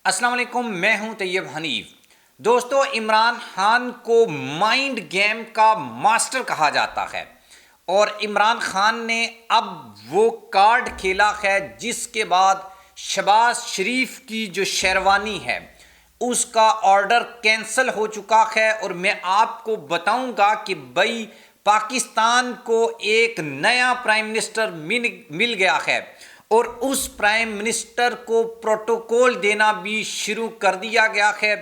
السلام علیکم، میں ہوں طیب حنیف۔ دوستو، عمران خان کو مائنڈ گیم کا ماسٹر کہا جاتا ہے اور عمران خان نے اب وہ کارڈ کھیلا ہے جس کے بعد شہباز شریف کی جو شیروانی ہے اس کا آرڈر کینسل ہو چکا ہے، اور میں آپ کو بتاؤں گا کہ بھائی پاکستان کو ایک نیا پرائم منسٹر مل گیا ہے اور اس پرائم منسٹر کو پروٹوکول دینا بھی شروع کر دیا گیا ہے۔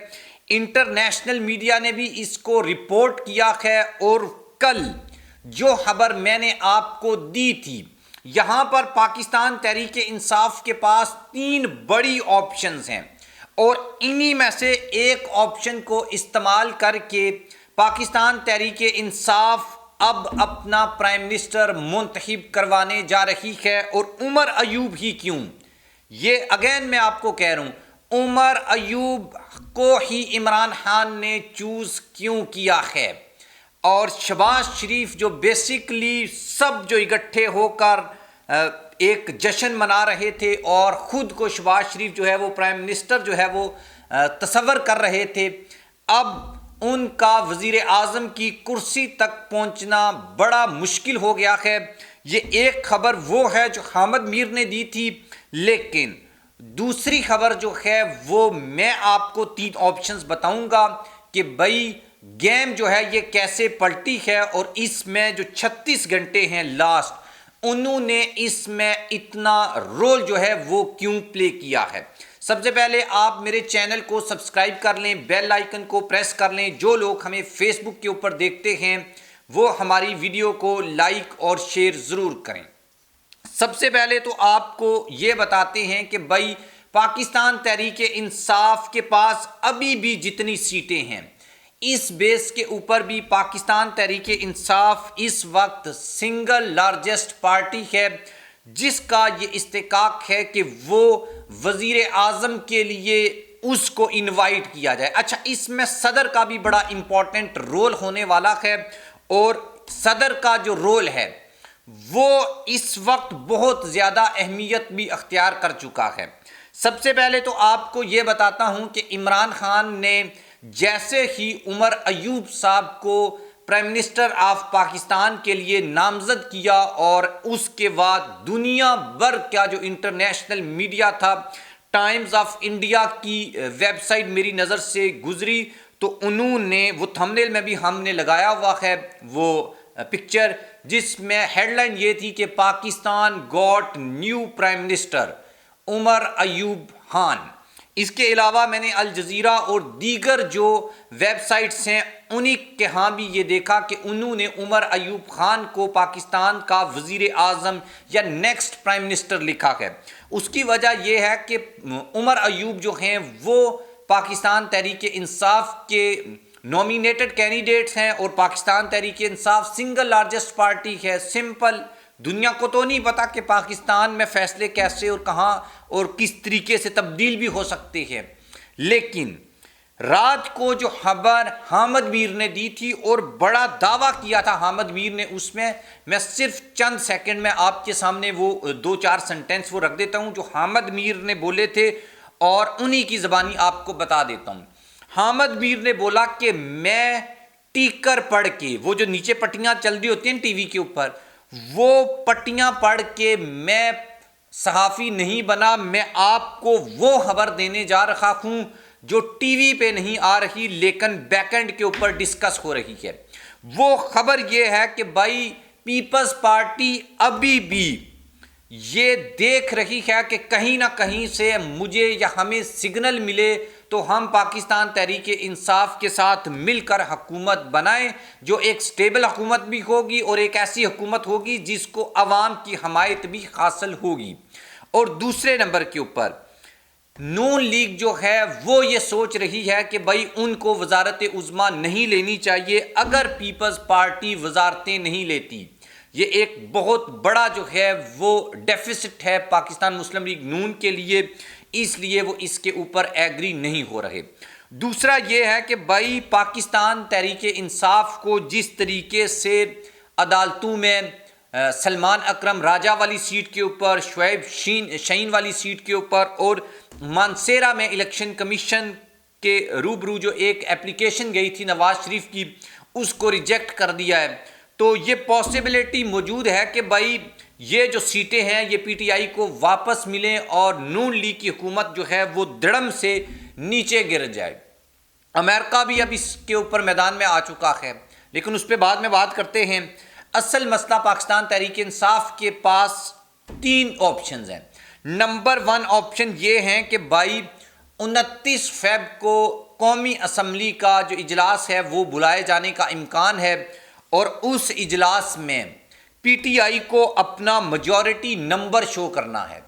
انٹرنیشنل میڈیا نے بھی اس کو رپورٹ کیا ہے، اور کل جو خبر میں نے آپ کو دی تھی، یہاں پر پاکستان تحریک انصاف کے پاس 3 بڑی آپشنز ہیں، اور انہی میں سے ایک آپشن کو استعمال کر کے پاکستان تحریک انصاف اب اپنا پرائم منسٹر منتخب کروانے جا رہی ہے۔ اور عمر ایوب ہی کیوں، یہ اگین میں آپ کو کہہ رہا ہوں، عمر ایوب کو ہی عمران خان نے چوز کیوں کیا ہے، اور شہباز شریف جو بیسیکلی سب جو اکٹھے ہو کر ایک جشن منا رہے تھے اور خود کو شہباز شریف جو ہے وہ پرائم منسٹر جو ہے وہ تصور کر رہے تھے، اب ان کا وزیر اعظم کی کرسی تک پہنچنا بڑا مشکل ہو گیا ہے۔ یہ ایک خبر وہ ہے جو حامد میر نے دی تھی، لیکن دوسری خبر جو ہے وہ میں آپ کو 3 آپشنز بتاؤں گا کہ بھائی گیم جو ہے یہ کیسے پلٹی ہے، اور اس میں جو 36 گھنٹے ہیں لاسٹ، انہوں نے اس میں اتنا رول جو ہے وہ کیوں پلے کیا ہے۔ سب سے پہلے آپ میرے چینل کو سبسکرائب کر لیں، بیل آئیکن کو پریس کر لیں۔ جو لوگ ہمیں فیس بک کے اوپر دیکھتے ہیں وہ ہماری ویڈیو کو لائک اور شیئر ضرور کریں۔ سب سے پہلے تو آپ کو یہ بتاتے ہیں کہ بھائی پاکستان تحریک انصاف کے پاس ابھی بھی جتنی سیٹیں ہیں، اس بیس کے اوپر بھی پاکستان تحریک انصاف اس وقت سنگل لارجسٹ پارٹی ہے، جس کا یہ استحقاق ہے کہ وہ وزیر اعظم کے لیے اس کو انوائٹ کیا جائے۔ اچھا، اس میں صدر کا بھی بڑا امپورٹنٹ رول ہونے والا ہے، اور صدر کا جو رول ہے وہ اس وقت بہت زیادہ اہمیت بھی اختیار کر چکا ہے۔ سب سے پہلے تو آپ کو یہ بتاتا ہوں کہ عمران خان نے جیسے ہی عمر ایوب صاحب کو پرائم منسٹر آف پاکستان کے لیے نامزد کیا، اور اس کے بعد دنیا بھر کا جو انٹرنیشنل میڈیا تھا، ٹائمز آف انڈیا کی ویب سائٹ میری نظر سے گزری تو انہوں نے وہ تھمبنیل میں بھی ہم نے لگایا ہوا ہے وہ پکچر، جس میں ہیڈ لائن یہ تھی کہ Pakistan got new prime minister Omar Ayub Khan. اس کے علاوہ میں نے الجزیرہ اور دیگر جو ویب سائٹس ہیں انہی کے ہاں بھی یہ دیکھا کہ انہوں نے عمر ایوب خان کو پاکستان کا وزیر اعظم یا نیکسٹ پرائم منسٹر لکھا ہے۔ اس کی وجہ یہ ہے کہ عمر ایوب جو ہیں وہ پاکستان تحریک انصاف کے نومینیٹڈ کینڈیڈیٹس ہیں، اور Pakistan Tehreek Insaf single largest party ہے۔ سمپل، دنیا کو تو نہیں پتا کہ پاکستان میں فیصلے کیسے اور کہاں اور کس طریقے سے تبدیل بھی ہو سکتے ہیں، لیکن رات کو جو خبر حامد میر نے دی تھی اور بڑا دعویٰ کیا تھا حامد میر نے، اس میں صرف چند سیکنڈ میں آپ کے سامنے وہ 2-4 سنٹنس وہ رکھ دیتا ہوں جو حامد میر نے بولے تھے، اور انہی کی زبانی آپ کو بتا دیتا ہوں۔ حامد میر نے بولا کہ میں ٹیکر پڑھ کے، وہ جو نیچے پٹیاں چل رہی ہوتی ہیں ٹی وی کے اوپر، وہ پٹیاں پڑھ کے میں صحافی نہیں بنا، میں آپ کو وہ خبر دینے جا رہا ہوں جو ٹی وی پہ نہیں آ رہی لیکن بیک اینڈ کے اوپر ڈسکس ہو رہی ہے۔ وہ خبر یہ ہے کہ بھائی پیپلز پارٹی ابھی بھی یہ دیکھ رہی ہے کہ کہیں نہ کہیں سے مجھے یا ہمیں سگنل ملے تو ہم پاکستان تحریک انصاف کے ساتھ مل کر حکومت بنائیں، جو ایک سٹیبل حکومت بھی ہوگی اور ایک ایسی حکومت ہوگی جس کو عوام کی حمایت بھی حاصل ہوگی۔ اور دوسرے نمبر کے اوپر نون لیگ جو ہے وہ یہ سوچ رہی ہے کہ بھائی ان کو وزارت عظمیٰ نہیں لینی چاہیے اگر پیپلز پارٹی وزارتیں نہیں لیتی۔ یہ ایک بہت بڑا جو ہے وہ ڈیفیسٹ ہے پاکستان مسلم لیگ نون کے لیے، اس لیے وہ اس کے اوپر ایگری نہیں ہو رہے۔ دوسرا یہ ہے کہ بھائی پاکستان تحریک انصاف کو جس طریقے سے عدالتوں میں سلمان اکرم راجہ والی سیٹ کے اوپر، شعیب شہین والی سیٹ کے اوپر، اور مانسیرا میں الیکشن کمیشن کے روبرو جو ایک اپلیکیشن گئی تھی نواز شریف کی، اس کو ریجیکٹ کر دیا ہے۔ تو یہ پاسبلٹی موجود ہے کہ بھائی یہ جو سیٹیں ہیں یہ پی ٹی آئی کو واپس ملیں اور نون لیگ کی حکومت جو ہے وہ دڑم سے نیچے گر جائے۔ امریکہ بھی اب اس کے اوپر میدان میں آ چکا ہے، لیکن اس پہ بعد میں بات کرتے ہیں۔ اصل مسئلہ پاکستان تحریک انصاف کے پاس 3 آپشنز ہیں۔ نمبر 1 آپشن یہ ہیں کہ بھائی 29 فیب کو قومی اسمبلی کا جو اجلاس ہے وہ بلائے جانے کا امکان ہے، اور اس اجلاس میں پی ٹی آئی کو اپنا میجورٹی نمبر شو کرنا ہے۔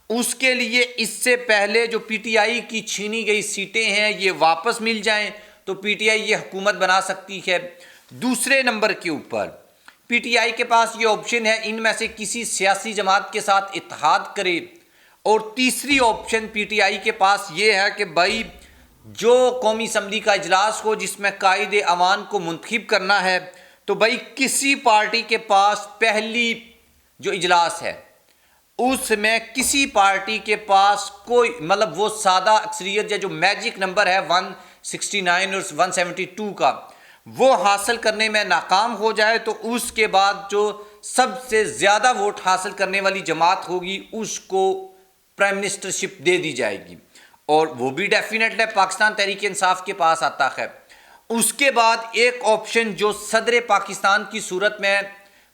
اس کے لیے اس سے پہلے جو پی ٹی آئی کی چھینی گئی سیٹیں ہیں یہ واپس مل جائیں تو پی ٹی آئی یہ حکومت بنا سکتی ہے۔ دوسرے نمبر کے اوپر پی ٹی آئی کے پاس یہ آپشن ہے ان میں سے کسی سیاسی جماعت کے ساتھ اتحاد کرے، اور تیسری آپشن پی ٹی آئی کے پاس یہ ہے کہ بھائی جو قومی اسمبلی کا اجلاس ہو جس میں قائد ایوان کو منتخب کرنا ہے، تو بھائی کسی پارٹی کے پاس پہلی جو اجلاس ہے اس میں کسی پارٹی کے پاس کوئی مطلب وہ سادہ اکثریت یا جو میجک نمبر ہے 169 اور 172 کا وہ حاصل کرنے میں ناکام ہو جائے، تو اس کے بعد جو سب سے زیادہ ووٹ حاصل کرنے والی جماعت ہوگی اس کو پرائم منسٹرشپ دے دی جائے گی، اور وہ بھی ڈیفینیٹلی پاکستان تحریک انصاف کے پاس آتا ہے۔ اس کے بعد ایک آپشن جو صدر پاکستان کی صورت میں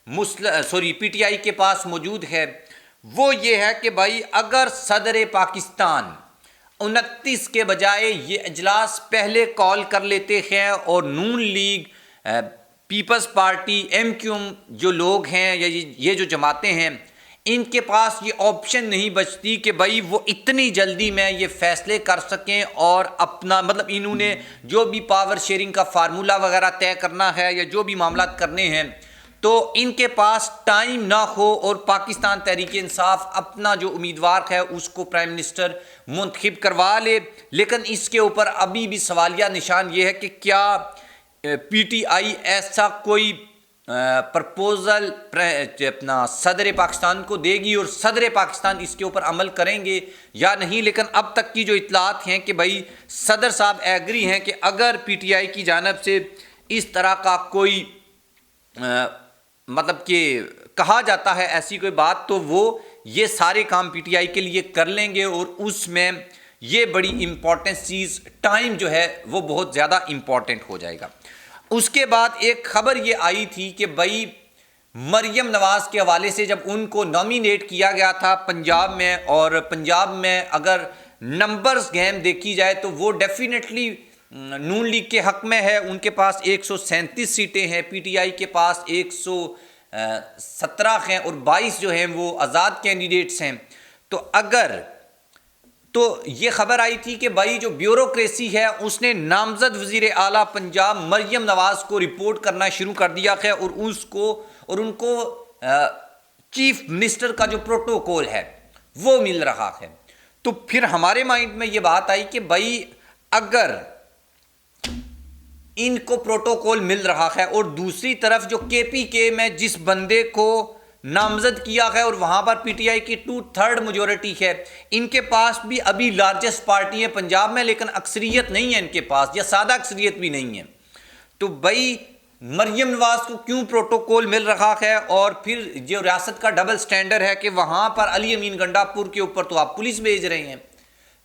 پی ٹی آئی کے پاس موجود ہے وہ یہ ہے کہ بھائی اگر صدر پاکستان 29 کے بجائے یہ اجلاس پہلے کال کر لیتے ہیں اور نون لیگ، پیپلز پارٹی، ایم کیو ایم جو لوگ ہیں یا یہ جو جماعتیں ہیں ان کے پاس یہ آپشن نہیں بچتی کہ بھائی وہ اتنی جلدی میں یہ فیصلے کر سکیں اور اپنا مطلب انہوں نے جو بھی پاور شیئرنگ کا فارمولہ وغیرہ طے کرنا ہے یا جو بھی معاملات کرنے ہیں تو ان کے پاس ٹائم نہ ہو اور پاکستان تحریک انصاف اپنا جو امیدوار ہے اس کو پرائم منسٹر منتخب کروا لے۔ لیکن اس کے اوپر ابھی بھی سوالیہ نشان یہ ہے کہ کیا پی ٹی آئی ایسا کوئی پرپوزل اپنا صدر پاکستان کو دے گی اور صدر پاکستان اس کے اوپر عمل کریں گے یا نہیں۔ لیکن اب تک کی جو اطلاعات ہیں کہ بھائی صدر صاحب ایگری ہیں کہ اگر پی ٹی آئی کی جانب سے اس طرح کا کوئی مطلب کہ کہا جاتا ہے ایسی کوئی بات تو وہ یہ سارے کام پی ٹی آئی کے لیے کر لیں گے، اور اس میں یہ بڑی امپورٹنٹ چیز ٹائم جو ہے وہ بہت زیادہ امپورٹنٹ ہو جائے گا۔ اس کے بعد ایک خبر یہ آئی تھی کہ بھائی مریم نواز کے حوالے سے جب ان کو نامینیٹ کیا گیا تھا پنجاب میں، اور پنجاب میں اگر نمبرز گیم دیکھی جائے تو وہ ڈیفینیٹلی نون لیگ کے حق میں ہے، ان کے پاس 137 سیٹیں ہیں، پی ٹی آئی کے پاس 117 ہیں اور 22 جو ہیں وہ آزاد کینڈیڈیٹس ہیں۔ تو یہ خبر آئی تھی کہ بھائی جو بیوروکریسی ہے اس نے نامزد وزیر اعلیٰ پنجاب مریم نواز کو رپورٹ کرنا شروع کر دیا ہے، اور ان کو چیف منسٹر کا جو پروٹوکول ہے وہ مل رہا ہے۔ تو پھر ہمارے مائنڈ میں یہ بات آئی کہ بھائی اگر ان کو پروٹوکول مل رہا ہے اور دوسری طرف جو کے پی کے میں جس بندے کو نامزد کیا ہے اور وہاں پر پی ٹی آئی کی 2/3 میجورٹی ہے، ان کے پاس بھی ابھی لارجسٹ پارٹی ہے پنجاب میں لیکن اکثریت نہیں ہے ان کے پاس، یا سادہ اکثریت بھی نہیں ہے، تو بھائی مریم نواز کو کیوں پروٹوکول مل رہا ہے؟ اور پھر جو ریاست کا ڈبل سٹینڈر ہے کہ وہاں پر علی امین گنڈا پور کے اوپر تو آپ پولیس بھیج رہے ہیں،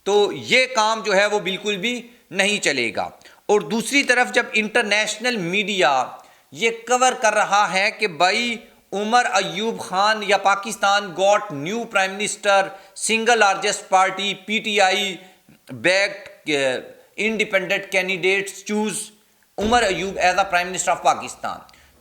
تو یہ کام جو ہے وہ بالکل بھی نہیں چلے گا۔ اور دوسری طرف جب انٹرنیشنل میڈیا یہ کور کر رہا ہے کہ بھائی عمر ایوب خان یا Pakistan got new prime minister, single largest party PTI backed independent candidates choose Omar Ayub as a prime minister of Pakistan,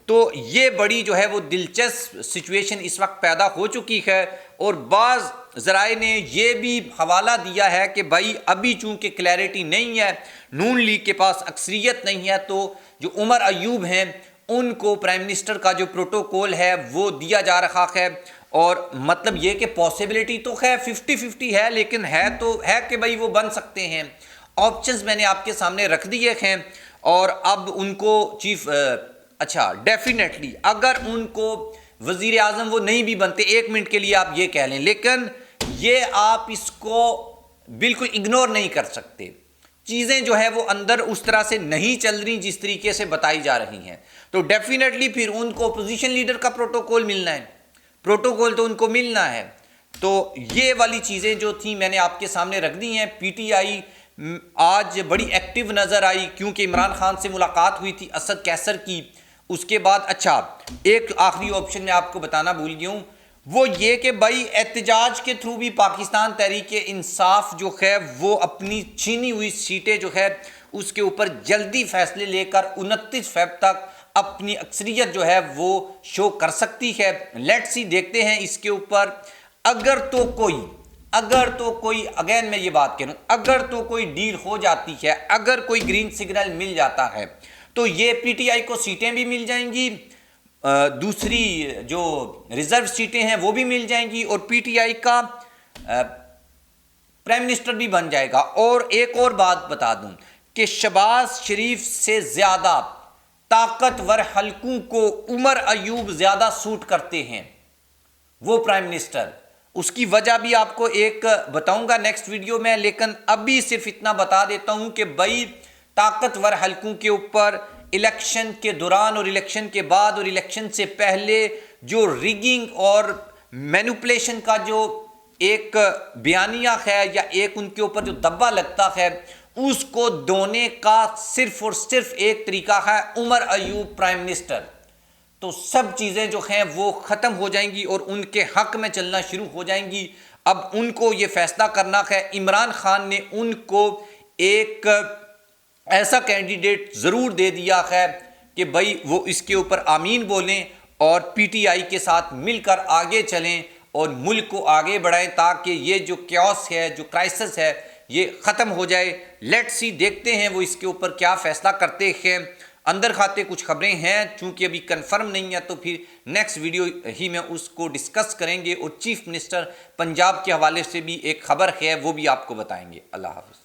تو یہ بڑی جو ہے وہ دلچسپ سچویشن اس وقت پیدا ہو چکی ہے۔ اور بعض ذرائع نے یہ بھی حوالہ دیا ہے کہ بھائی ابھی چونکہ کلیئرٹی نہیں ہے، نون لیگ کے پاس اکثریت نہیں ہے، تو جو عمر ایوب ہیں ان کو پرائم منسٹر کا جو پروٹوکول ہے وہ دیا جا رہا ہے، اور مطلب یہ کہ پاسبلٹی تو ہے 50-50 ہے، لیکن ہے تو ہے کہ بھائی وہ بن سکتے ہیں۔ آپشنز میں نے آپ کے سامنے رکھ دیے ہیں، اور اب ان کو ڈیفینیٹلی اگر ان کو وزیر اعظم وہ نہیں بھی بنتے، 1 منٹ کے لیے آپ یہ کہہ لیں، لیکن یہ آپ اس کو بالکل اگنور نہیں کر سکتے۔ چیزیں جو ہے وہ اندر اس طرح سے نہیں چل رہی جس طریقے سے بتائی جا رہی ہیں، تو ڈیفینیٹلی پھر ان کو اپوزیشن لیڈر کا پروٹوکول ملنا ہے، پروٹوکول تو ان کو ملنا ہے۔ تو یہ والی چیزیں جو تھیں میں نے آپ کے سامنے رکھ دی ہیں۔ پی ٹی آئی آج بڑی ایکٹیو نظر آئی کیونکہ عمران خان سے ملاقات ہوئی تھی اسد کیسر کی۔ اس کے بعد اچھا ایک آخری آپشن میں آپ کو بتانا بھول گیا ہوں، وہ یہ کہ بھائی احتجاج کے تھرو بھی پاکستان تحریک انصاف جو ہے وہ اپنی چھینی ہوئی سیٹیں جو ہے اس کے اوپر جلدی فیصلے لے کر 29 فیب تک اپنی اکثریت جو ہے وہ شو کر سکتی ہے۔ لیٹ سی دیکھتے ہیں اس کے اوپر۔ اگر تو کوئی اگین میں یہ بات کہہ رہا ہوں، اگر تو کوئی ڈیل ہو جاتی ہے، اگر کوئی گرین سگنل مل جاتا ہے تو یہ پی ٹی آئی کو سیٹیں بھی مل جائیں گی، دوسری جو ریزرو سیٹیں ہیں وہ بھی مل جائیں گی، اور پی ٹی آئی کا پرائم منسٹر بھی بن جائے گا۔ اور ایک اور بات بتا دوں کہ شہباز شریف سے زیادہ طاقتور حلقوں کو عمر ایوب زیادہ سوٹ کرتے ہیں، وہ پرائم منسٹر۔ اس کی وجہ بھی آپ کو ایک بتاؤں گا نیکسٹ ویڈیو میں، لیکن ابھی صرف اتنا بتا دیتا ہوں کہ بھائی طاقتور حلقوں کے اوپر الیکشن کے دوران اور الیکشن کے بعد اور الیکشن سے پہلے جو ریگنگ اور مینوپولیشن کا جو ایک بیانیہ ہے یا ایک ان کے اوپر جو دبا لگتا ہے، اس کو دھونے کا صرف اور صرف ایک طریقہ ہے، عمر ایوب پرائم منسٹر۔ تو سب چیزیں جو ہیں وہ ختم ہو جائیں گی اور ان کے حق میں چلنا شروع ہو جائیں گی۔ اب ان کو یہ فیصلہ کرنا ہے۔ عمران خان نے ان کو ایک ایسا کینڈیڈیٹ ضرور دے دیا ہے کہ بھائی وہ اس کے اوپر آمین بولیں اور پی ٹی آئی کے ساتھ مل کر آگے چلیں اور ملک کو آگے بڑھائیں تاکہ یہ جو کیوس ہے، جو کرائسس ہے، یہ ختم ہو جائے۔ لیٹ سی دیکھتے ہیں وہ اس کے اوپر کیا فیصلہ کرتے ہیں۔ اندر کھاتے کچھ خبریں ہیں چونکہ ابھی کنفرم نہیں ہے، تو پھر نیکسٹ ویڈیو ہی میں اس کو ڈسکس کریں گے، اور چیف منسٹر پنجاب کے حوالے سے بھی ایک خبر ہے وہ بھی آپ کو بتائیں گے۔ اللہ حافظ۔